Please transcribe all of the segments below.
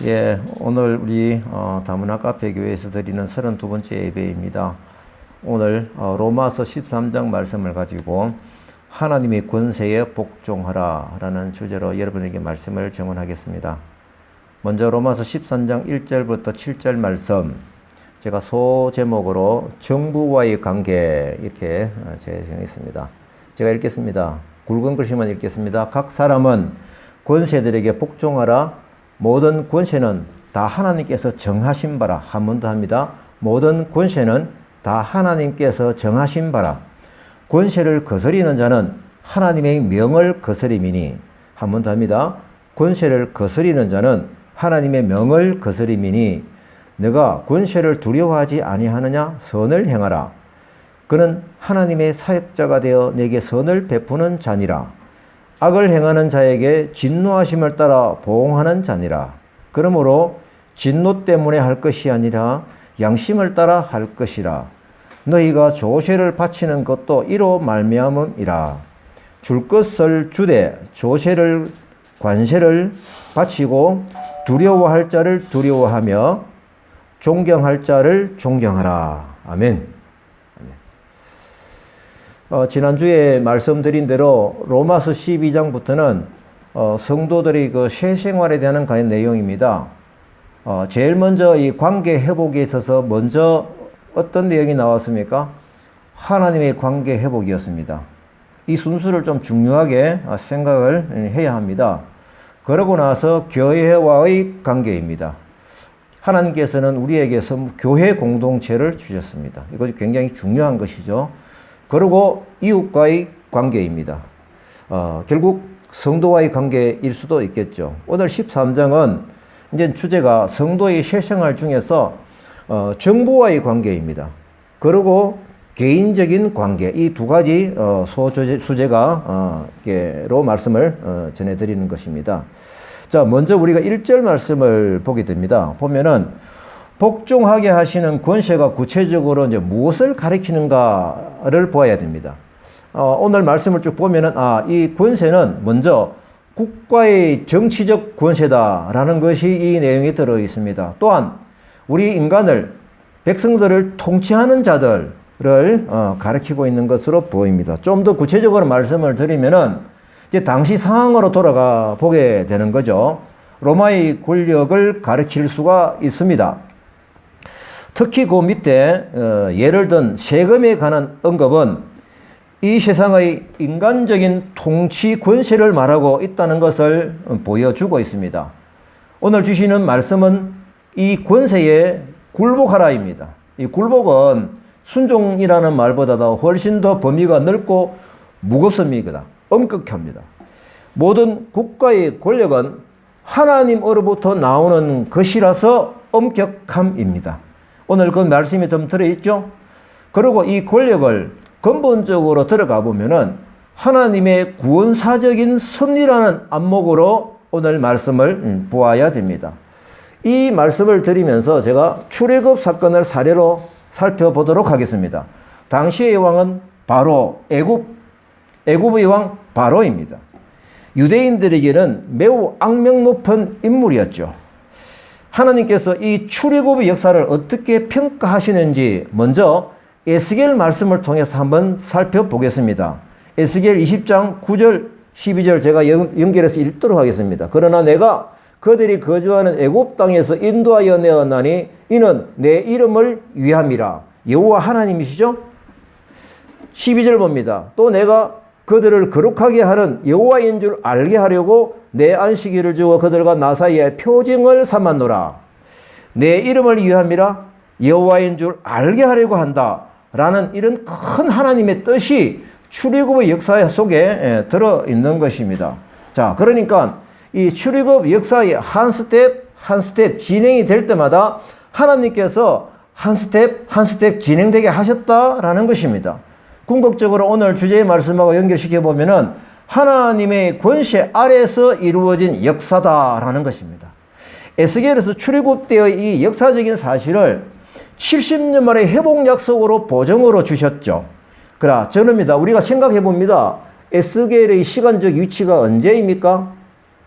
예, 오늘 우리 다문화 카페 교회에서 드리는 32번째 예배입니다. 오늘 로마서 13장 말씀을 가지고 하나님의 권세에 복종하라 라는 주제로 여러분에게 말씀을 증언하겠습니다. 먼저 로마서 13장 1절부터 7절 말씀, 제가 소제목으로 정부와의 관계 이렇게 제정했습니다. 제가 읽겠습니다. 굵은 글씨만 읽겠습니다. 각 사람은 권세들에게 복종하라. 모든 권세는 다 하나님께서 정하신 바라. 한 번 더 합니다. 모든 권세는 다 하나님께서 정하신 바라. 권세를 거스리는 자는 하나님의 명을 거스림이니. 한 번 더 합니다. 권세를 거스리는 자는 하나님의 명을 거스림이니. 너가 권세를 두려워하지 아니하느냐? 선을 행하라. 그는 하나님의 사역자가 되어 내게 선을 베푸는 자니라. 악을 행하는 자에게 진노하심을 따라 보응하는 자니라. 그러므로 진노 때문에 할 것이 아니라 양심을 따라 할 것이라. 너희가 조세를 바치는 것도 이로 말미암음이라. 줄 것을 주되 조세를 관세를 바치고 두려워할 자를 두려워하며 존경할 자를 존경하라. 아멘. 지난주에 말씀드린 대로 로마서 12장부터는 성도들의 그 실생활에 대한 관련 내용입니다. 제일 먼저 이 관계 회복에 있어서 먼저 어떤 내용이 나왔습니까? 하나님의 관계 회복이었습니다. 이 순서를 좀 중요하게 생각을 해야 합니다. 그러고 나서 교회와의 관계입니다. 하나님께서는 우리에게 교회 공동체를 주셨습니다. 이것이 굉장히 중요한 것이죠. 그리고 이웃과의 관계입니다. 결국 성도와의 관계일 수도 있겠죠. 오늘 13장은 이제 주제가 성도의 실생활 중에서 정부와의 관계입니다. 그리고 개인적인 관계, 이 두 가지 소주제가 로 말씀을 전해드리는 것입니다. 자, 먼저 우리가 1절 말씀을 보게 됩니다. 보면은 복종하게 하시는 권세가 구체적으로 이제 무엇을 가리키는가를 보아야 됩니다. 오늘 말씀을 쭉 보면은, 이 권세는 먼저 국가의 정치적 권세다라는 것이 이 내용에 들어 있습니다. 또한 우리 인간을, 백성들을 통치하는 자들을 가리키고 있는 것으로 보입니다. 좀 더 구체적으로 말씀을 드리면은, 이제 당시 상황으로 돌아가 보게 되는 거죠. 로마의 권력을 가리킬 수가 있습니다. 특히 그 밑에 예를 든 세금에 관한 언급은 이 세상의 인간적인 통치 권세를 말하고 있다는 것을 보여주고 있습니다. 오늘 주시는 말씀은 이 권세에 굴복하라입니다. 이 굴복은 순종이라는 말보다도 훨씬 더 범위가 넓고 무겁습니다. 엄격합니다. 모든 국가의 권력은 하나님으로부터 나오는 것이라서 엄격함입니다. 오늘 그 말씀이 좀 들어있죠? 그리고 이 권력을 근본적으로 들어가 보면은 하나님의 구원사적인 섭리라는 안목으로 오늘 말씀을 보아야 됩니다. 이 말씀을 드리면서 제가 출애굽 사건을 사례로 살펴보도록 하겠습니다. 당시의 왕은 바로 애굽의 왕 바로입니다. 유대인들에게는 매우 악명 높은 인물이었죠. 하나님께서 이 출애굽의 역사를 어떻게 평가하시는지 먼저 에스겔 말씀을 통해서 한번 살펴보겠습니다. 에스겔 20장 9절 12절 제가 연결해서 읽도록 하겠습니다. 그러나 내가 그들이 거주하는 애굽 땅에서 인도하여 내었나니 이는 내 이름을 위함이라. 여호와 하나님이시죠? 12절 봅니다. 또 내가 그들을 거룩하게 하는 여호와인 줄 알게 하려고 내 안식일을 주어 그들과 나 사이에 표징을 삼았노라. 내 이름을 위함이라. 여호와인 줄 알게 하려고 한다. 라는 이런 큰 하나님의 뜻이 출애굽의 역사 속에 들어있는 것입니다. 자, 그러니까 이 출애굽 역사의 한 스텝 한 스텝 진행이 될 때마다 하나님께서 한 스텝 한 스텝 진행되게 하셨다라는 것입니다. 궁극적으로 오늘 주제의 말씀하고 연결시켜 보면은 하나님의 권세 아래에서 이루어진 역사다라는 것입니다. 에스겔에서 출애굽되어 이 역사적인 사실을 70년 만에 회복 약속으로 보정으로 주셨죠. 그러나 저는입니다. 우리가 생각해 봅니다. 에스겔의 시간적 위치가 언제입니까?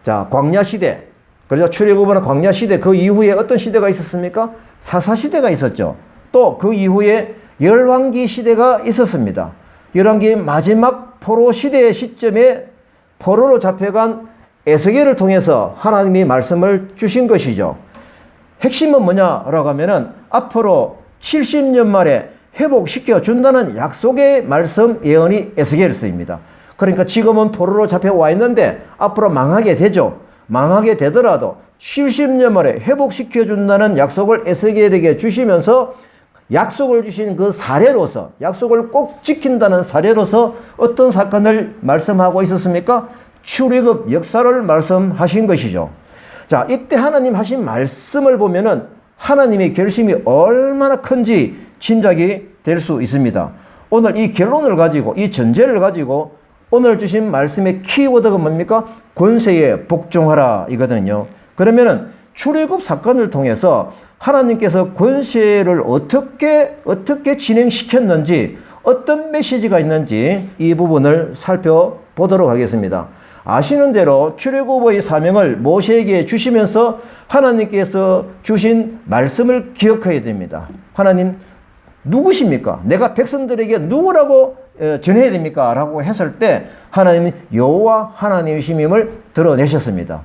자, 광야 시대. 그래서 출애굽은 광야 시대, 그 이후에 어떤 시대가 있었습니까? 사사 시대가 있었죠. 또 그 이후에 열왕기 시대가 있었습니다. 열왕기 마지막 포로 시대의 시점에 포로로 잡혀간 에스겔을 통해서 하나님이 말씀을 주신 것이죠. 핵심은 뭐냐라고 하면은 앞으로 70년 만에 회복시켜 준다는 약속의 말씀 예언이 에스겔서입니다. 그러니까 지금은 포로로 잡혀와 있는데 앞으로 망하게 되죠. 망하게 되더라도 70년 만에 회복시켜 준다는 약속을 에스겔에게 주시면서 약속을 주신 그 사례로서, 약속을 꼭 지킨다는 사례로서 어떤 사건을 말씀하고 있었습니까? 출애굽 역사를 말씀하신 것이죠. 자, 이때 하나님 하신 말씀을 보면은 하나님의 결심이 얼마나 큰지 짐작이 될 수 있습니다. 오늘 이 결론을 가지고, 이 전제를 가지고 오늘 주신 말씀의 키워드가 뭡니까? 권세에 복종하라 이거든요. 그러면은 출애굽 사건을 통해서 하나님께서 권세를 어떻게 진행시켰는지, 어떤 메시지가 있는지 이 부분을 살펴보도록 하겠습니다. 아시는 대로 출애굽의 사명을 모세에게 주시면서 하나님께서 주신 말씀을 기억해야 됩니다. 하나님 누구십니까? 내가 백성들에게 누구라고 전해야 됩니까? 라고 했을 때 하나님은 여호와 하나님이심을 드러내셨습니다.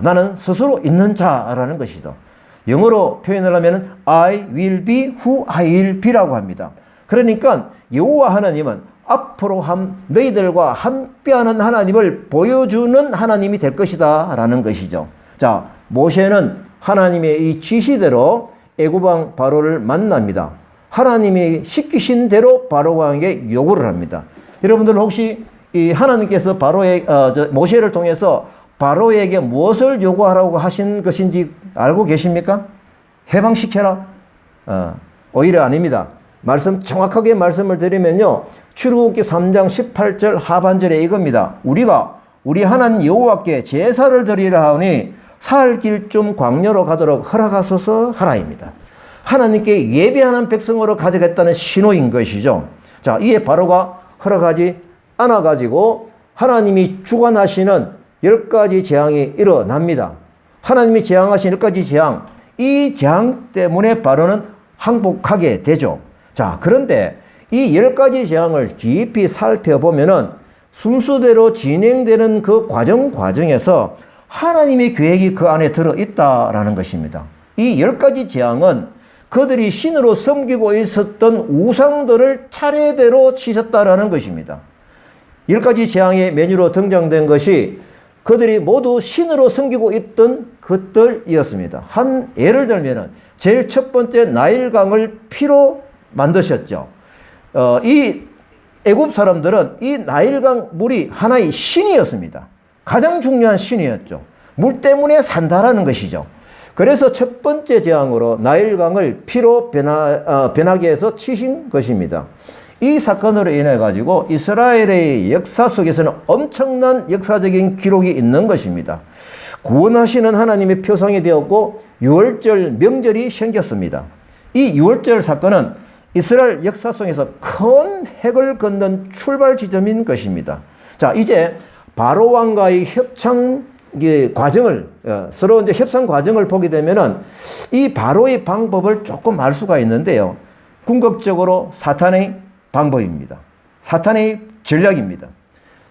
나는 스스로 있는 자라는 것이죠. 영어로 표현을 하면 I will be who I will be라고 합니다. 그러니까 여호와 하나님은 앞으로 너희들과 함께하는 하나님을 보여주는 하나님이 될 것이다 라는 것이죠. 자, 모세는 하나님의 이 지시대로 애굽왕 바로를 만납니다. 하나님이 시키신 대로 바로왕에게 요구를 합니다. 여러분들 혹시 이 하나님께서 모세를 통해서 바로에게 무엇을 요구하라고 하신 것인지 알고 계십니까? 해방시켜라? 오히려 아닙니다. 정확하게 말씀을 드리면요. 출애굽기 3장 18절 하반절에 이겁니다. 우리가 우리 하나님 여호와께 제사를 드리라 하오니 살 길 좀 광야로 가도록 허락하소서 하라입니다. 하나님께 예배하는 백성으로 가져겠다는 신호인 것이죠. 자, 이에 바로가 허락하지 않아가지고 하나님이 주관하시는 10가지 재앙이 일어납니다. 하나님이 재앙하신 10가지 재앙, 이 재앙 때문에 바로는 항복하게 되죠. 자, 그런데 이 10가지 재앙을 깊이 살펴보면은 순서대로 진행되는 그 과정에서 하나님의 계획이 그 안에 들어있다라는 것입니다. 이 10가지 재앙은 그들이 신으로 섬기고 있었던 우상들을 차례대로 치셨다라는 것입니다. 10가지 재앙의 메뉴로 등장된 것이 그들이 모두 신으로 섬기고 있던 것들이었습니다. 예를 들면은 제일 첫 번째 나일강을 피로 만드셨죠. 이 애굽 사람들은 이 나일강 물이 하나의 신이었습니다. 가장 중요한 신이었죠. 물 때문에 산다라는 것이죠. 그래서 첫 번째 재앙으로 나일강을 피로 변하게 해서 치신 것입니다. 이 사건으로 인해 가지고 이스라엘의 역사 속에서는 엄청난 역사적인 기록이 있는 것입니다. 구원하시는 하나님의 표상이 되었고 유월절 명절이 생겼습니다. 이 유월절 사건은 이스라엘 역사 속에서 큰 획을 긋는 출발 지점인 것입니다. 자, 이제 바로 왕과의 협상 과정을 서로 이제 협상 과정을 보게 되면은 이 바로의 방법을 조금 알 수가 있는데요. 궁극적으로 사탄의 방법입니다. 사탄의 전략입니다.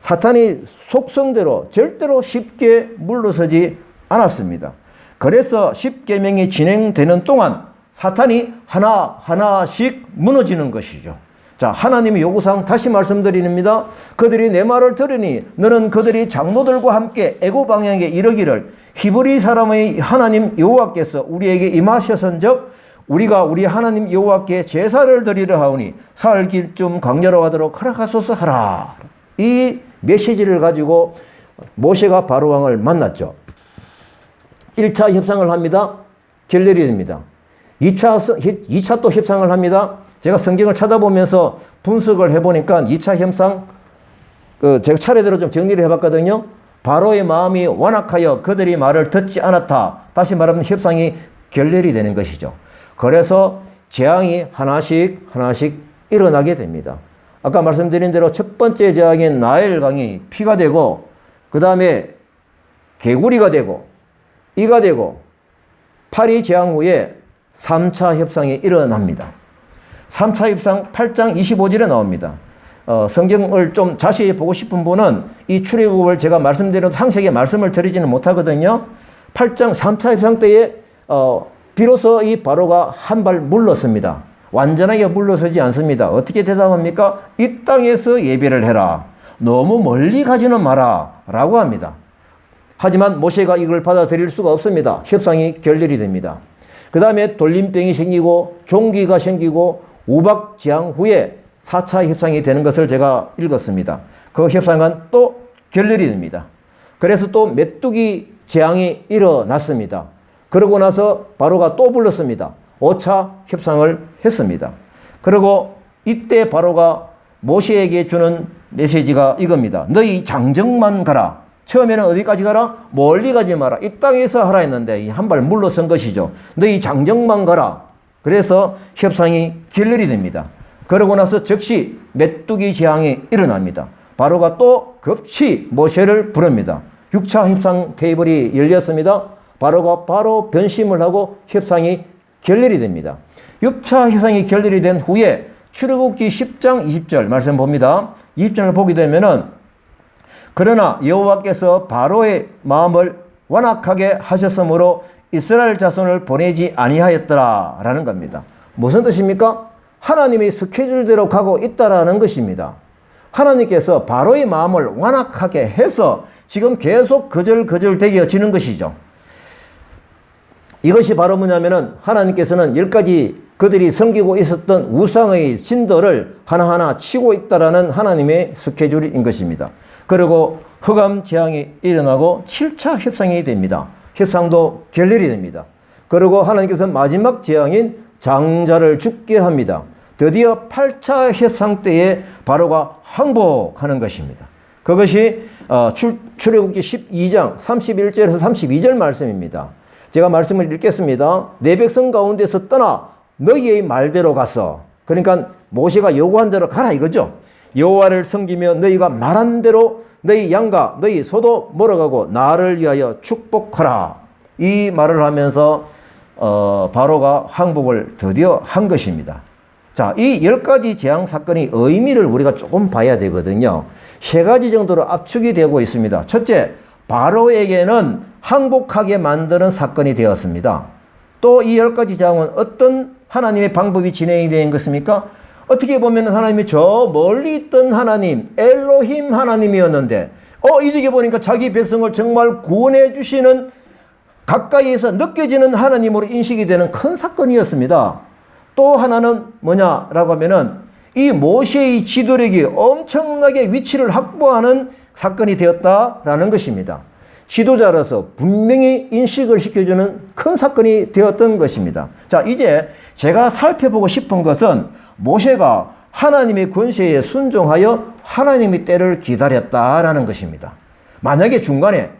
사탄의 속성대로 절대로 쉽게 물러서지 않았습니다. 그래서 십계명이 진행되는 동안 사탄이 하나하나씩 무너지는 것이죠. 자, 하나님의 요구사항 다시 말씀드립니다. 그들이 내 말을 들으니 너는 그들이 장로들과 함께 애굽 방향에 이르기를 히브리 사람의 하나님 여호와께서 우리에게 임하셨은즉 우리가 우리 하나님 여호와께 제사를 드리려 하오니 사흘 길쯤 광야로 가도록 허락하소서 하라. 이 메시지를 가지고 모세가 바로 왕을 만났죠. 1차 협상을 합니다. 결렬이 됩니다. 2차 또 협상을 합니다. 제가 성경을 찾아보면서 분석을 해보니까 2차 협상, 제가 차례대로 좀 정리를 해봤거든요. 바로의 마음이 완악하여 그들이 말을 듣지 않았다. 다시 말하면 협상이 결렬이 되는 것이죠. 그래서 재앙이 하나씩 일어나게 됩니다. 아까 말씀드린 대로 첫 번째 재앙인 나일강이 피가 되고, 그 다음에 개구리가 되고, 이가 되고 파리 제왕 후에 3차 협상이 일어납니다. 3차 협상 8장 25절에 나옵니다. 성경을 좀 자세히 보고 싶은 분은 이 출애굽을 제가 말씀드린 상세하게 말씀을 드리지는 못하거든요. 8장 3차 협상 때에 비로소 이 바로가 한 발 물렀습니다. 완전하게 물러서지 않습니다. 어떻게 대답합니까? 이 땅에서 예배를 해라. 너무 멀리 가지는 마라. 라고 합니다. 하지만 모세가 이걸 받아들일 수가 없습니다. 협상이 결렬이 됩니다. 그 다음에 돌림병이 생기고 종기가 생기고 우박지향 후에 4차 협상이 되는 것을 제가 읽었습니다. 그 협상은 또 결렬이 됩니다. 그래서 또 메뚜기 재앙이 일어났습니다. 그러고 나서 바로가 또 불렀습니다. 5차 협상을 했습니다. 그리고 이때 바로가 모세에게 주는 메시지가 이겁니다. 너희 장정만 가라. 처음에는 어디까지 가라? 멀리 가지 마라. 이 땅에서 하라 했는데 한 발 물러선 것이죠. 너희 장정만 가라. 그래서 협상이 결렬이 됩니다. 그러고 나서 즉시 메뚜기 재앙이 일어납니다. 바로가 또 급히 모세를 부릅니다. 6차 협상 테이블이 열렸습니다. 바로가 바로 변심을 하고 협상이 결렬이 됩니다. 6차 협상이 결렬이 된 후에 출애굽기 10장 20절 말씀 봅니다. 20절을 보게 되면은 그러나 여호와께서 바로의 마음을 완악하게 하셨으므로 이스라엘 자손을 보내지 아니하였더라 라는 겁니다. 무슨 뜻입니까? 하나님의 스케줄대로 가고 있다라는 것입니다. 하나님께서 바로의 마음을 완악하게 해서 지금 계속 거절거절 되어지는 것이죠. 이것이 바로 뭐냐면은 하나님께서는 10가지 그들이 섬기고 있었던 우상의 신들을 하나하나 치고 있다라는 하나님의 스케줄인 것입니다. 그리고 흑암 재앙이 일어나고 7차 협상이 됩니다. 협상도 결렬이 됩니다. 그리고 하나님께서는 마지막 재앙인 장자를 죽게 합니다. 드디어 8차 협상 때에 바로가 항복하는 것입니다. 그것이 출애굽기 12장 31절에서 32절 말씀입니다. 제가 말씀을 읽겠습니다. 내 백성 가운데서 떠나 너희의 말대로 갔어. 그러니까 모세가 요구한 대로 가라 이거죠. 여호와를 섬기며 너희가 말한 대로 너희 양과 너희 소도 몰아가고 나를 위하여 축복하라. 이 말을 하면서 바로가 항복을 드디어 한 것입니다. 자, 이 10가지 재앙 사건의 의미를 우리가 조금 봐야 되거든요. 3가지 정도로 압축이 되고 있습니다. 첫째, 바로에게는 항복하게 만드는 사건이 되었습니다. 또 이 10가지 재앙은 어떤 하나님의 방법이 진행이 된 것입니까? 어떻게 보면 하나님이 저 멀리 있던 하나님, 엘로힘 하나님이었는데 이쪽에 보니까 자기 백성을 정말 구원해 주시는 가까이에서 느껴지는 하나님으로 인식이 되는 큰 사건이었습니다. 또 하나는 뭐냐라고 하면은 이 모세의 지도력이 엄청나게 위치를 확보하는 사건이 되었다라는 것입니다. 지도자로서 분명히 인식을 시켜주는 큰 사건이 되었던 것입니다. 자, 이제 제가 살펴보고 싶은 것은 모세가 하나님의 권세에 순종하여 하나님의 때를 기다렸다라는 것입니다. 만약에 중간에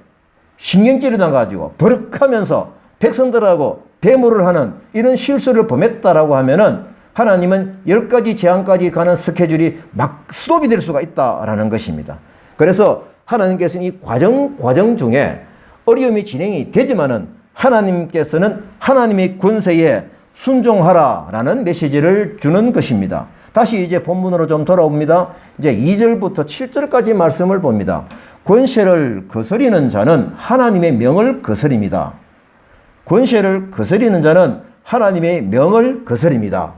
신경질이 나가지고 버럭하면서 백성들하고 대모를 하는 이런 실수를 범했다라고 하면은 하나님은 10가지 재앙까지 가는 스케줄이 막 스톱이 될 수가 있다라는 것입니다. 그래서 하나님께서는 이 과정 중에 어려움이 진행이 되지만은 하나님께서는 하나님의 권세에 순종하라라는 메시지를 주는 것입니다. 다시 이제 본문으로 좀 돌아옵니다. 이제 2절부터 7절까지 말씀을 봅니다. 권세를 거스리는 자는 하나님의 명을 거스립니다. 권세를 거스리는 자는 하나님의 명을 거스립니다.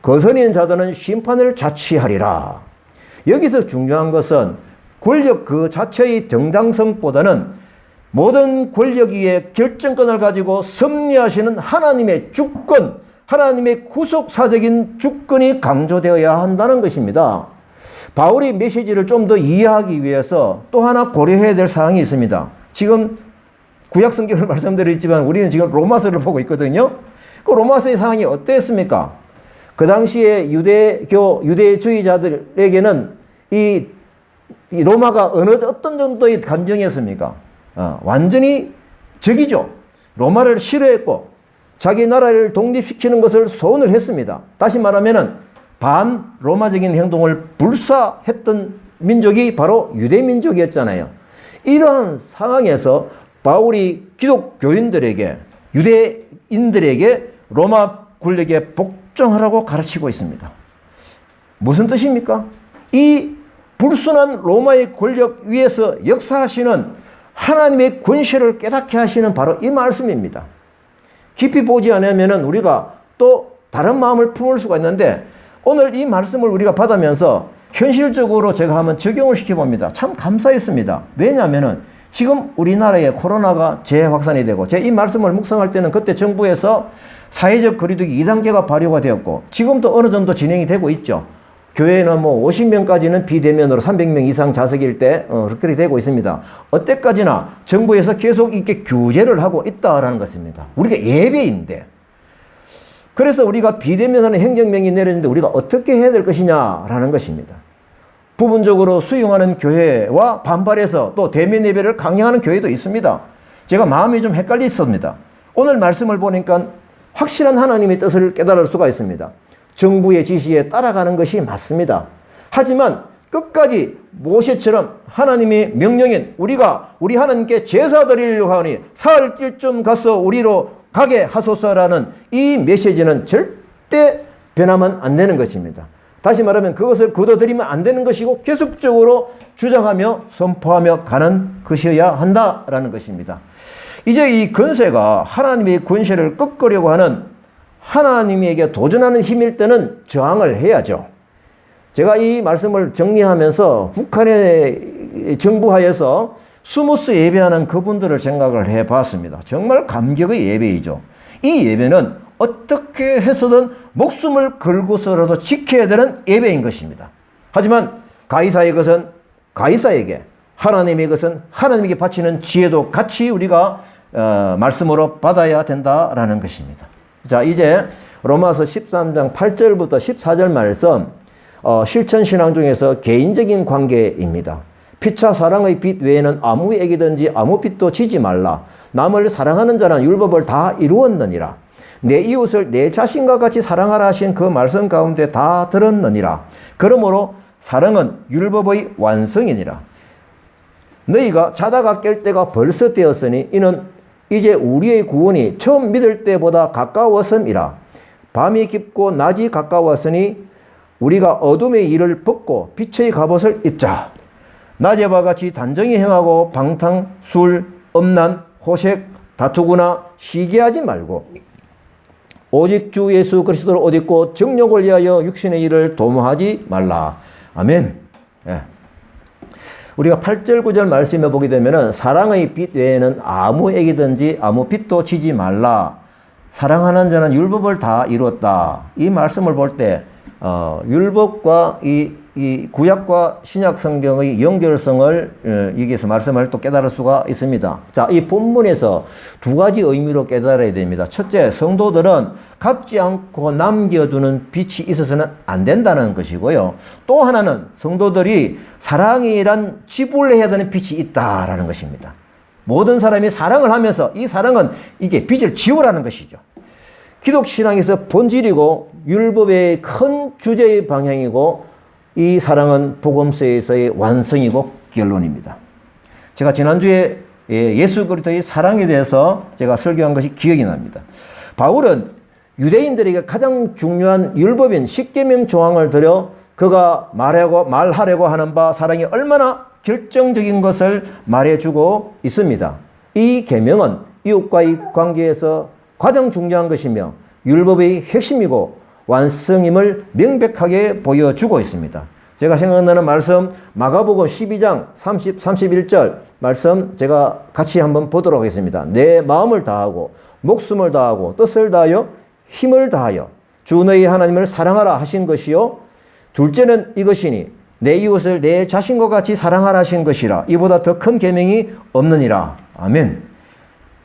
거스리는 자들은 심판을 자취하리라. 여기서 중요한 것은 권력 그 자체의 정당성보다는 모든 권력 위에 결정권을 가지고 섭리하시는 하나님의 주권, 하나님의 구속사적인 주권이 강조되어야 한다는 것입니다. 바울의 메시지를 좀 더 이해하기 위해서 또 하나 고려해야 될 사항이 있습니다. 지금 구약 성경을 말씀드렸지만 우리는 지금 로마서를 보고 있거든요. 그 로마서의 상황이 어땠습니까? 그 당시에 유대주의자들에게는 이 로마가 어떤 정도의 감정이었습니까? 완전히 적이죠. 로마를 싫어했고 자기 나라를 독립시키는 것을 소원을 했습니다. 다시 말하면은 반로마적인 행동을 불사했던 민족이 바로 유대민족이었잖아요. 이러한 상황에서 바울이 기독교인들에게, 유대인들에게 로마 권력에 복종하라고 가르치고 있습니다. 무슨 뜻입니까? 이 불순한 로마의 권력 위에서 역사하시는 하나님의 권세를 깨닫게 하시는 바로 이 말씀입니다. 깊이 보지 않으면 우리가 또 다른 마음을 품을 수가 있는데, 오늘 이 말씀을 우리가 받으면서 현실적으로 제가 한번 적용을 시켜봅니다. 참 감사했습니다. 왜냐하면 지금 우리나라에 코로나가 재확산이 되고, 제 이 말씀을 묵상할 때는 그때 정부에서 사회적 거리두기 2단계가 발효가 되었고, 지금도 어느 정도 진행이 되고 있죠. 교회는 뭐 50명까지는 비대면으로 300명 이상 좌석일 때 그렇게 되고 있습니다. 어때까지나 정부에서 계속 이렇게 규제를 하고 있다라는 것입니다. 우리가 예배인데, 그래서 우리가 비대면하는 행정명이 내려졌는데 우리가 어떻게 해야 될 것이냐라는 것입니다. 부분적으로 수용하는 교회와 반발해서 또 대면 예배를 강행하는 교회도 있습니다. 제가 마음이 좀 헷갈렸습니다. 오늘 말씀을 보니까 확실한 하나님의 뜻을 깨달을 수가 있습니다. 정부의 지시에 따라가는 것이 맞습니다. 하지만 끝까지 모세처럼 하나님의 명령인 우리 하나님께 제사 드리려고 하니 사흘 길쯤 가서 우리로 가게 하소서라는 이 메시지는 절대 변하면 안 되는 것입니다. 다시 말하면 그것을 거둬들이면 안 되는 것이고 계속적으로 주장하며 선포하며 가는 것이어야 한다라는 것입니다. 이제 이 권세가 하나님의 권세를 꺾으려고 하는, 하나님에게 도전하는 힘일 때는 저항을 해야죠. 제가 이 말씀을 정리하면서 북한의 정부하에서 스무스 예배하는 그분들을 생각을 해봤습니다. 정말 감격의 예배이죠. 이 예배는 어떻게 해서든 목숨을 걸고서라도 지켜야 되는 예배인 것입니다. 하지만 가이사의 것은 가이사에게, 하나님의 것은 하나님에게 바치는 지혜도 같이 우리가 말씀으로 받아야 된다라는 것입니다. 자, 이제 로마서 13장 8절부터 14절 말씀, 실천신앙 중에서 개인적인 관계입니다. 피차 사랑의 빛 외에는 아무 액이든지 아무 빛도 지지 말라. 남을 사랑하는 자는 율법을 다 이루었느니라. 내 이웃을 내 자신과 같이 사랑하라 하신 그 말씀 가운데 다 들었느니라. 그러므로 사랑은 율법의 완성이니라. 너희가 자다가 깰 때가 벌써 되었으니 이는 이제 우리의 구원이 처음 믿을 때보다 가까웠음이라. 밤이 깊고 낮이 가까웠으니 우리가 어둠의 일을 벗고 빛의 갑옷을 입자. 낮에와 같이 단정히 행하고 방탕, 술, 음란, 호색, 다투거나 시기하지 말고 오직 주 예수 그리스도를 옷 입고 정욕을 위하여 육신의 일을 도모하지 말라. 아멘. 예. 우리가 8절 9절 말씀에 보게 되면은 사랑의 빛 외에는 아무 액이든지 아무 빛도 지지 말라. 사랑하는 자는 율법을 다 이루었다. 이 말씀을 볼 때 율법과 이 구약과 신약 성경의 연결성을 여기서 말씀을 또 깨달을 수가 있습니다. 자, 이 본문에서 두 가지 의미로 깨달아야 됩니다. 첫째, 성도들은 갚지 않고 남겨두는 빛이 있어서는 안 된다는 것이고요. 또 하나는 성도들이 사랑이란 지불해야 되는 빛이 있다라는 것입니다. 모든 사람이 사랑을 하면서 이 사랑은 이게 빛을 지우라는 것이죠. 기독신앙에서 본질이고 율법의 큰 주제의 방향이고 이 사랑은 복음서에서의 완성이고 결론입니다. 제가 지난주에 예수 그리스도의 사랑에 대해서 제가 설교한 것이 기억이 납니다. 바울은 유대인들에게 가장 중요한 율법인 십계명 조항을 들여 그가 말하려고 하는 바 사랑이 얼마나 결정적인 것을 말해주고 있습니다. 이 계명은 이웃과의 관계에서 가장 중요한 것이며 율법의 핵심이고 완성임을 명백하게 보여주고 있습니다. 제가 생각나는 말씀 마가복음 12장 30, 31절 말씀 제가 같이 한번 보도록 하겠습니다. 내 마음을 다하고 목숨을 다하고 뜻을 다하여 힘을 다하여 주 너희 하나님을 사랑하라 하신 것이요. 둘째는 이것이니 내 이웃을 내 자신과 같이 사랑하라 하신 것이라. 이보다 더 큰 계명이 없느니라. 아멘.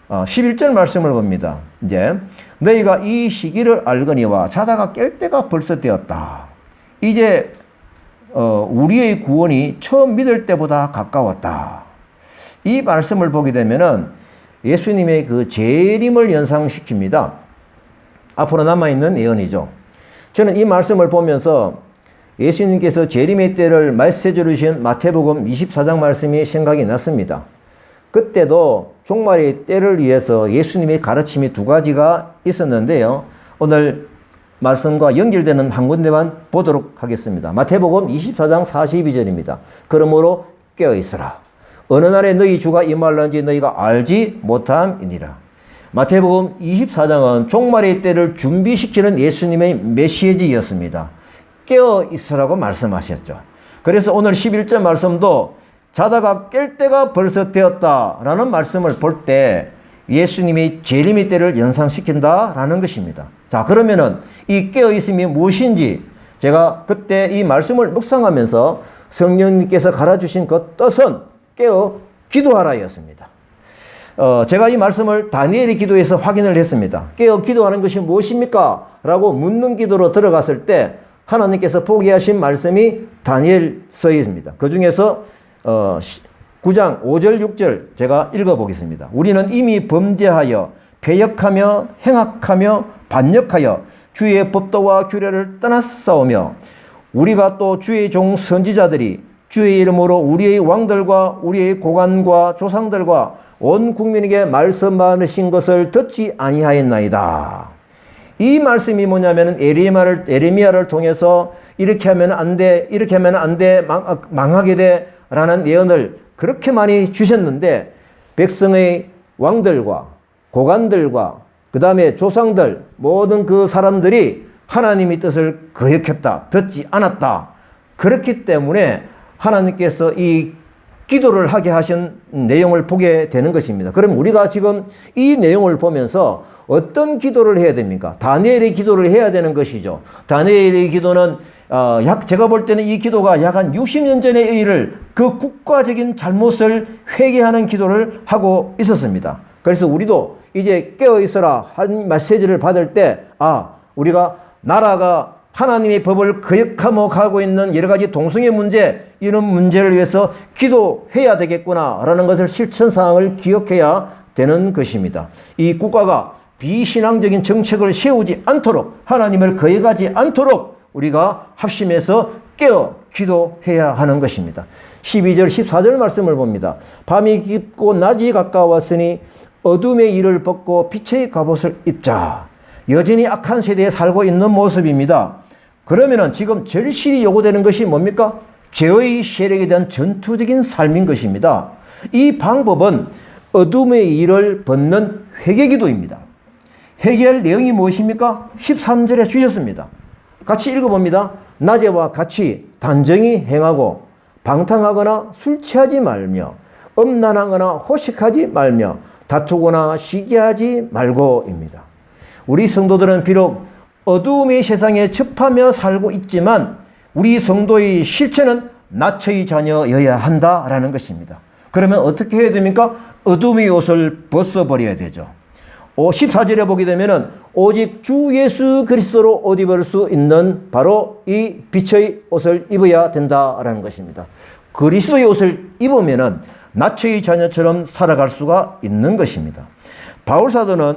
11절 말씀을 봅니다. 이제 너희가 이 시기를 알거니와 자다가 깰 때가 벌써 되었다. 이제 우리의 구원이 처음 믿을 때보다 가까웠다. 이 말씀을 보게 되면은 예수님의 그 재림을 연상시킵니다. 앞으로 남아있는 예언이죠. 저는 이 말씀을 보면서 예수님께서 재림의 때를 말씀해 주신 마태복음 24장 말씀이 생각이 났습니다. 그때도 종말의 때를 위해서 예수님의 가르침이 두 가지가 있었는데요. 오늘 말씀과 연결되는 한 군데만 보도록 하겠습니다. 마태복음 24장 42절입니다. 그러므로 깨어있으라. 어느 날에 너희 주가 임할런지 너희가 알지 못함이니라. 마태복음 24장은 종말의 때를 준비시키는 예수님의 메시지였습니다. 깨어있으라고 말씀하셨죠. 그래서 오늘 11절 말씀도 자다가 깰 때가 벌써 되었다라는 말씀을 볼 때 예수님이 재림의 때를 연상시킨다라는 것입니다. 자, 그러면은 이 깨어있음이 무엇인지 제가 그때 이 말씀을 묵상하면서 성령님께서 가르쳐주신 그 뜻은 깨어 기도하라였습니다. 제가 이 말씀을 다니엘의 기도에서 확인을 했습니다. 깨어 기도하는 것이 무엇입니까? 라고 묻는 기도로 들어갔을 때 하나님께서 포기하신 말씀이 다니엘서에 있습니다. 그 중에서 9장 5절 6절 제가 읽어보겠습니다. 우리는 이미 범죄하여 패역하며 행악하며 반역하여 주의 법도와 규례를 떠났사오며 우리가 또 주의 종 선지자들이 주의 이름으로 우리의 왕들과 우리의 고관과 조상들과 온 국민에게 말씀하신 것을 듣지 아니하였나이다. 이 말씀이 뭐냐면 에레미야를 통해서 이렇게 하면 안 돼, 이렇게 하면 안 돼, 망하게 돼 라는 예언을 그렇게 많이 주셨는데 백성의 왕들과 고관들과 그 다음에 조상들 모든 그 사람들이 하나님의 뜻을 거역했다, 듣지 않았다. 그렇기 때문에 하나님께서 이 기도를 하게 하신 내용을 보게 되는 것입니다. 그럼 우리가 지금 이 내용을 보면서 어떤 기도를 해야 됩니까? 다니엘의 기도를 해야 되는 것이죠. 다니엘의 기도는 제가 볼 때는 이 기도가 약 한 60년 전의 일을 그 국가적인 잘못을 회개하는 기도를 하고 있었습니다. 그래서 우리도 이제 깨어있어라 한 메시지를 받을 때 우리가 나라가 하나님의 법을 거역하며 가고 있는 여러 가지 동성애 문제 이런 문제를 위해서 기도해야 되겠구나 라는 것을 실천사항을 기억해야 되는 것입니다. 이 국가가 비신앙적인 정책을 세우지 않도록 하나님을 거역하지 않도록 우리가 합심해서 깨어 기도해야 하는 것입니다. 12절 14절 말씀을 봅니다. 밤이 깊고 낮이 가까웠으니 어둠의 일을 벗고 빛의 갑옷을 입자. 여전히 악한 세대에 살고 있는 모습입니다. 그러면은 지금 절실히 요구되는 것이 뭡니까? 죄의 세력에 대한 전투적인 삶인 것입니다. 이 방법은 어둠의 일을 벗는 회개기도입니다. 회개할 내용이 무엇입니까? 13절에 주셨습니다. 같이 읽어봅니다. 낮에와 같이 단정히 행하고 방탕하거나 술 취하지 말며 음란하거나 호식하지 말며 다투거나 시기하지 말고입니다. 우리 성도들은 비록 어두움의 세상에 접하며 살고 있지만 우리 성도의 실체는 낮의 자녀여야 한다라는 것입니다. 그러면 어떻게 해야 됩니까? 어둠의 옷을 벗어버려야 되죠. 14절에 보게 되면은 오직 주 예수 그리스도로 옷 입을 수 있는 바로 이 빛의 옷을 입어야 된다라는 것입니다. 그리스도의 옷을 입으면은 낮의 자녀처럼 살아갈 수가 있는 것입니다. 바울사도는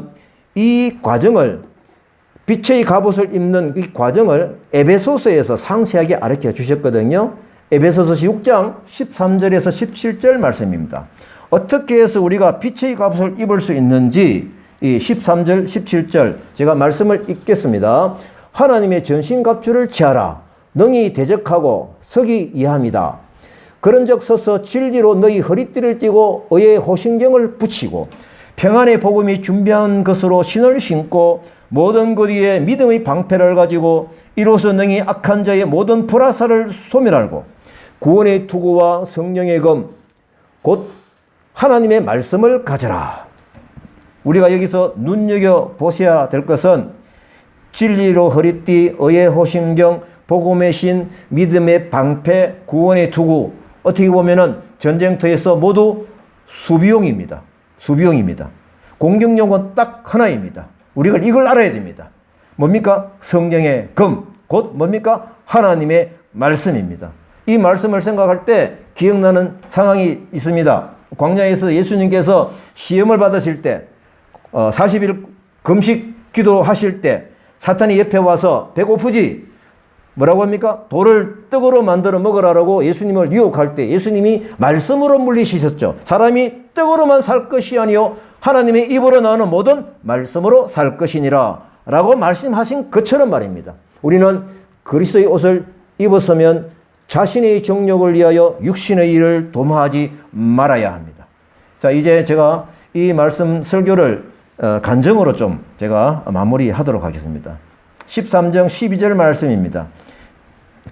이 과정을 빛의 갑옷을 입는 이 과정을 에베소서에서 상세하게 가르쳐 주셨거든요. 에베소서 6장 13절에서 17절 말씀입니다. 어떻게 해서 우리가 빛의 갑옷을 입을 수 있는지 이 13절 17절 제가 말씀을 읽겠습니다. 하나님의 전신갑주를 취하라. 능히 대적하고 서기 이함이다. 그런즉 서서 진리로 너희 허리띠를 띠고 의의 호신경을 붙이고 평안의 복음이 준비한 것으로 신을 신고 모든 것 위에 믿음의 방패를 가지고 이로써 능히 악한 자의 모든 불화살을 소멸하고 구원의 투구와 성령의 검 곧 하나님의 말씀을 가져라. 우리가 여기서 눈여겨보셔야 될 것은 진리로 허리띠, 의의 호신경, 복음의 신, 믿음의 방패, 구원의 투구 어떻게 보면은 전쟁터에서 모두 수비용입니다. 수비용입니다. 공격용은 딱 하나입니다. 우리가 이걸 알아야 됩니다. 뭡니까? 성령의 검, 곧 뭡니까? 하나님의 말씀입니다. 이 말씀을 생각할 때 기억나는 상황이 있습니다. 광야에서 예수님께서 시험을 받으실 때 40일 금식 기도하실 때 사탄이 옆에 와서 배고프지? 뭐라고 합니까? 돌을 떡으로 만들어 먹으라고 예수님을 유혹할 때 예수님이 말씀으로 물리치셨죠. 사람이 떡으로만 살 것이 아니요 하나님의 입으로 나오는 모든 말씀으로 살 것이니라 라고 말씀하신 것처럼 말입니다. 우리는 그리스도의 옷을 입었으면 자신의 정욕을 위하여 육신의 일을 도모하지 말아야 합니다. 자, 이제 제가 이 말씀 설교를 간증으로 좀 제가 마무리하도록 하겠습니다. 13장 12절 말씀입니다.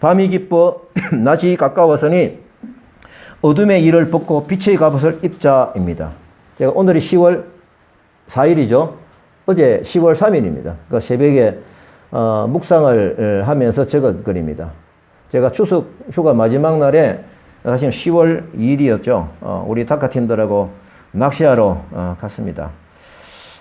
밤이 깊어 낮이 가까워서니 어둠의 일을 벗고 빛의 갑옷을 입자입니다. 제가 오늘이 10월 4일이죠. 어제 10월 3일입니다. 그 새벽에 묵상을 하면서 적은 글입니다. 제가 추석 휴가 마지막 날에 사실 10월 2일이었죠. 우리 다카팀들하고 낚시하러 갔습니다.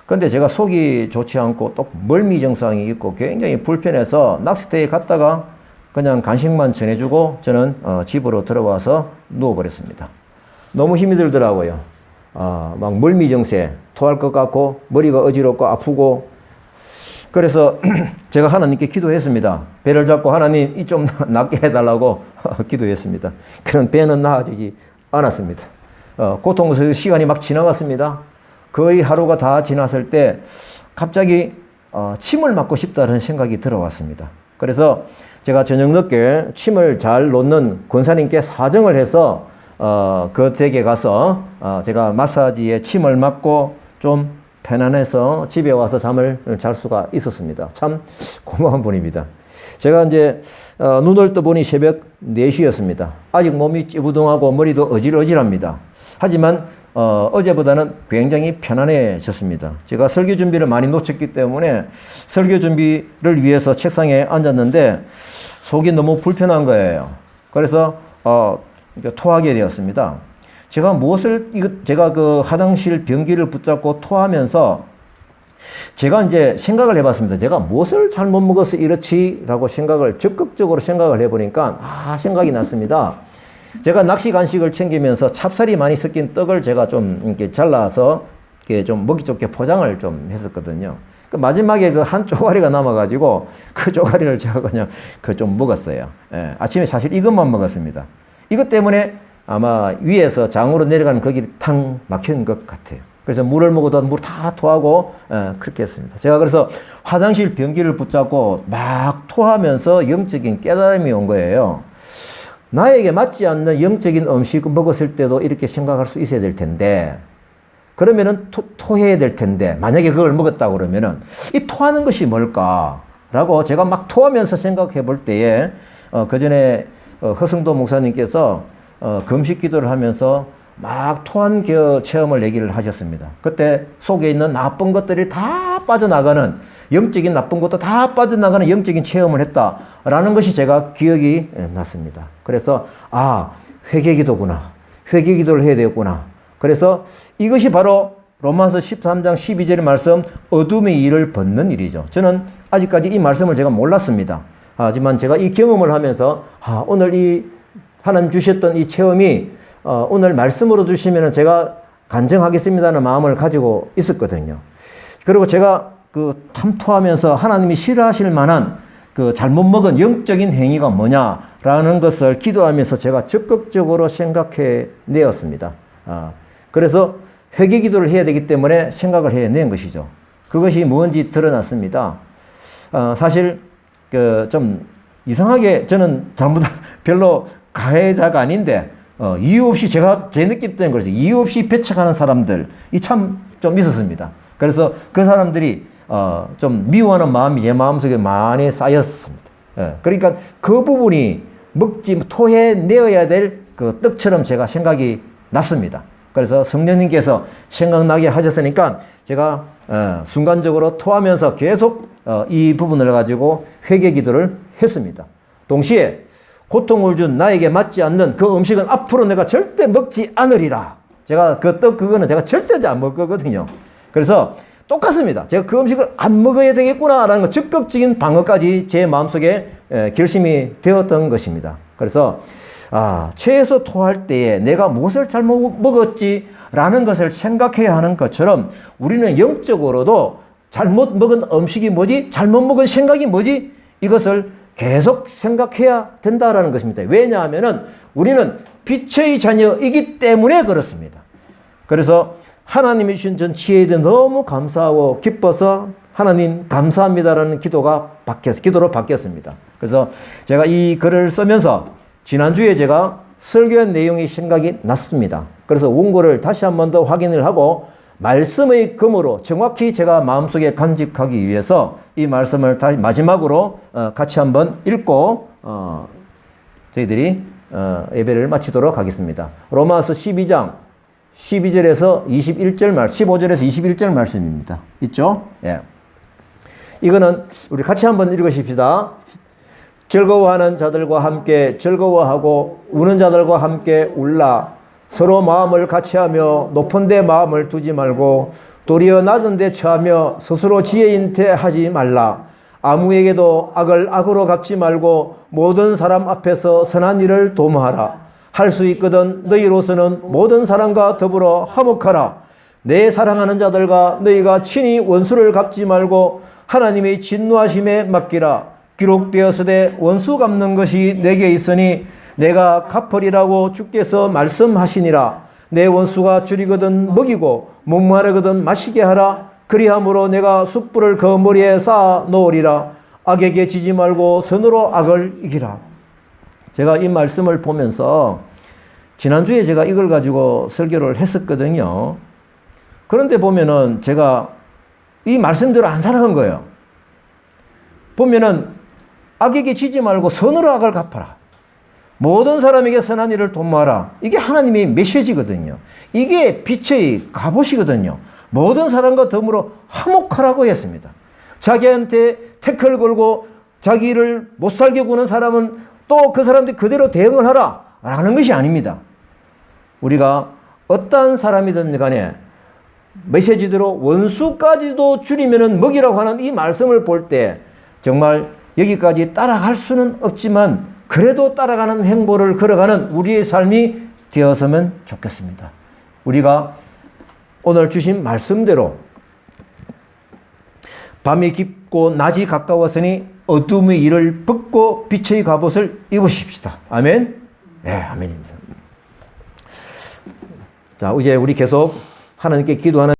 근데 제가 속이 좋지 않고 또 멀미 증상이 있고 굉장히 불편해서 낚시터에 갔다가 그냥 간식만 전해주고 저는 집으로 들어와서 누워버렸습니다. 너무 힘이 들더라고요. 막 멀미 증세, 토할 것 같고 머리가 어지럽고 아프고 그래서 제가 하나님께 기도했습니다. 배를 잡고 하나님 이 좀 낫게 해달라고 기도했습니다. 그런 배는 나아지지 않았습니다. 고통스러운 시간이 막 지나갔습니다. 거의 하루가 다 지났을 때 갑자기 침을 맞고 싶다는 생각이 들어왔습니다. 그래서 제가 저녁 늦게 침을 잘 놓는 권사님께 사정을 해서 그 댁에 가서 제가 마사지에 침을 맞고 좀 편안해서 집에 와서 잠을 잘 수가 있었습니다. 참 고마운 분입니다. 제가 이제 눈을 떠보니 새벽 4시였습니다. 아직 몸이 찌부둥하고 머리도 어질어질합니다. 하지만 어제보다는 굉장히 편안해졌습니다. 제가 설교 준비를 많이 놓쳤기 때문에 설교 준비를 위해서 책상에 앉았는데 속이 너무 불편한 거예요. 그래서 토하게 되었습니다. 제가 그 화장실 변기를 붙잡고 토하면서 제가 이제 생각을 해봤습니다. 제가 무엇을 잘못 먹어서 이렇지라고 적극적으로 생각을 해보니까 생각이 났습니다. 제가 낚시 간식을 챙기면서 찹쌀이 많이 섞인 떡을 제가 좀 이렇게 잘라서 이렇게 좀 먹기 좋게 포장을 좀 했었거든요. 그 마지막에 그 한 쪼가리가 남아가지고 그 쪼가리를 제가 그냥 좀 먹었어요. 예, 아침에 사실 이것만 먹었습니다. 이것 때문에 아마 위에서 장으로 내려가는 그 길이 탕 막힌 것 같아요. 그래서 물을 먹어도 물 다 토하고 그렇게 했습니다. 제가 그래서 화장실 변기를 붙잡고 막 토하면서 영적인 깨달음이 온 거예요. 나에게 맞지 않는 영적인 음식을 먹었을 때도 이렇게 생각할 수 있어야 될 텐데 그러면은 토해야 될 텐데 만약에 그걸 먹었다 그러면은 이 토하는 것이 뭘까라고 제가 막 토하면서 생각해 볼 때에 그 전에 허승도 목사님께서 금식 기도를 하면서 막 토한 체험을 얘기를 하셨습니다. 그때 속에 있는 나쁜 것들이 다 빠져나가는 영적인 나쁜 것도 다 빠져나가는 영적인 체험을 했다라는 것이 제가 기억이 났습니다. 그래서 회개기도구나. 회개기도를 해야 되겠구나. 그래서 이것이 바로 로마서 13장 12절의 말씀 어둠의 일을 벗는 일이죠. 저는 아직까지 이 말씀을 제가 몰랐습니다. 하지만 제가 이 경험을 하면서 오늘 이 하나님 주셨던 이 체험이 오늘 말씀으로 주시면 제가 간증하겠습니다는 마음을 가지고 있었거든요. 그리고 제가 그 탐토하면서 하나님이 싫어하실 만한 그 잘못 먹은 영적인 행위가 뭐냐라는 것을 기도하면서 제가 적극적으로 생각해 내었습니다. 그래서 회개 기도를 해야 되기 때문에 생각을 해낸 것이죠. 그것이 뭔지 드러났습니다. 사실 좀 이상하게 저는 별로 가해자가 아닌데 이유 없이 제 느낌 때문에 그래서 이유 없이 배척하는 사람들이 참 좀 있었습니다. 그래서 그 사람들이 좀 미워하는 마음이 제 마음속에 많이 쌓였습니다. 그러니까 그 부분이 토해내어야 될 그 떡처럼 제가 생각이 났습니다. 그래서 성령님께서 생각나게 하셨으니까 제가 순간적으로 토하면서 계속 이 부분을 가지고 회개 기도를 했습니다. 동시에 고통을 준 나에게 맞지 않는 그 음식은 앞으로 내가 절대 먹지 않으리라. 제가 그거는 제가 절대 안 먹을 거거든요. 그래서 똑같습니다. 제가 그 음식을 안 먹어야 되겠구나라는 적극적인 방어까지 제 마음속에 결심이 되었던 것입니다. 그래서 체해서 토할 때에 내가 무엇을 잘못 먹었지라는 것을 생각해야 하는 것처럼 우리는 영적으로도 잘못 먹은 음식이 뭐지? 잘못 먹은 생각이 뭐지? 이것을 계속 생각해야 된다라는 것입니다. 왜냐하면은 우리는 빛의 자녀이기 때문에 그렇습니다. 그래서 하나님이 주신 전 지혜에 대해 너무 감사하고 기뻐서 하나님 감사합니다라는 기도로 바뀌었습니다. 그래서 제가 이 글을 쓰면서 지난주에 제가 설교한 내용이 생각이 났습니다. 그래서 원고를 다시 한 번 더 확인을 하고 말씀의 검으로 정확히 제가 마음속에 간직하기 위해서 이 말씀을 다시 마지막으로 같이 한번 읽고 저희들이 예배를 마치도록 하겠습니다. 로마서 12장 12절에서 21절 15절에서 21절 말씀입니다. 있죠? 예. 이거는 우리 같이 한번 읽으십시다. 즐거워하는 자들과 함께 즐거워하고 우는 자들과 함께 울라. 서로 마음을 같이하며 높은 데 마음을 두지 말고 도리어 낮은 데 처하며 스스로 지혜인 태 하지 말라. 아무에게도 악을 악으로 갚지 말고 모든 사람 앞에서 선한 일을 도모하라. 할 수 있거든 너희로서는 모든 사람과 더불어 화목하라. 내 사랑하는 자들과 너희가 친히 원수를 갚지 말고 하나님의 진노하심에 맡기라. 기록되었으되 원수 갚는 것이 내게 있으니 내가 갚으리라고 주께서 말씀하시니라. 내 원수가 줄이거든 먹이고 목마르거든 마시게 하라. 그리함으로 내가 숯불을 그 머리에 쌓아 놓으리라. 악에게 지지 말고 선으로 악을 이기라. 제가 이 말씀을 보면서 지난주에 제가 이걸 가지고 설교를 했었거든요. 그런데 보면은 제가 이 말씀대로 안 살아간 거예요. 보면은 악에게 지지 말고 선으로 악을 갚아라. 모든 사람에게 선한 일을 도모하라. 이게 하나님의 메시지거든요. 이게 빛의 갑옷이거든요. 모든 사람과 더불어 화목하라고 했습니다. 자기한테 태클 걸고 자기를 못 살게 구는 사람은 또 그 사람들 그대로 대응을 하라 라는 것이 아닙니다. 우리가 어떠한 사람이든 간에 메시지대로 원수까지도 줄이면 먹이라고 하는 이 말씀을 볼 때 정말 여기까지 따라갈 수는 없지만 그래도 따라가는 행보를 걸어가는 우리의 삶이 되었으면 좋겠습니다. 우리가 오늘 주신 말씀대로 밤이 깊고 낮이 가까웠으니 어둠의 일을 벗고 빛의 갑옷을 입으십시다. 아멘? 네, 아멘입니다. 자, 이제 우리 계속 하나님께 기도하는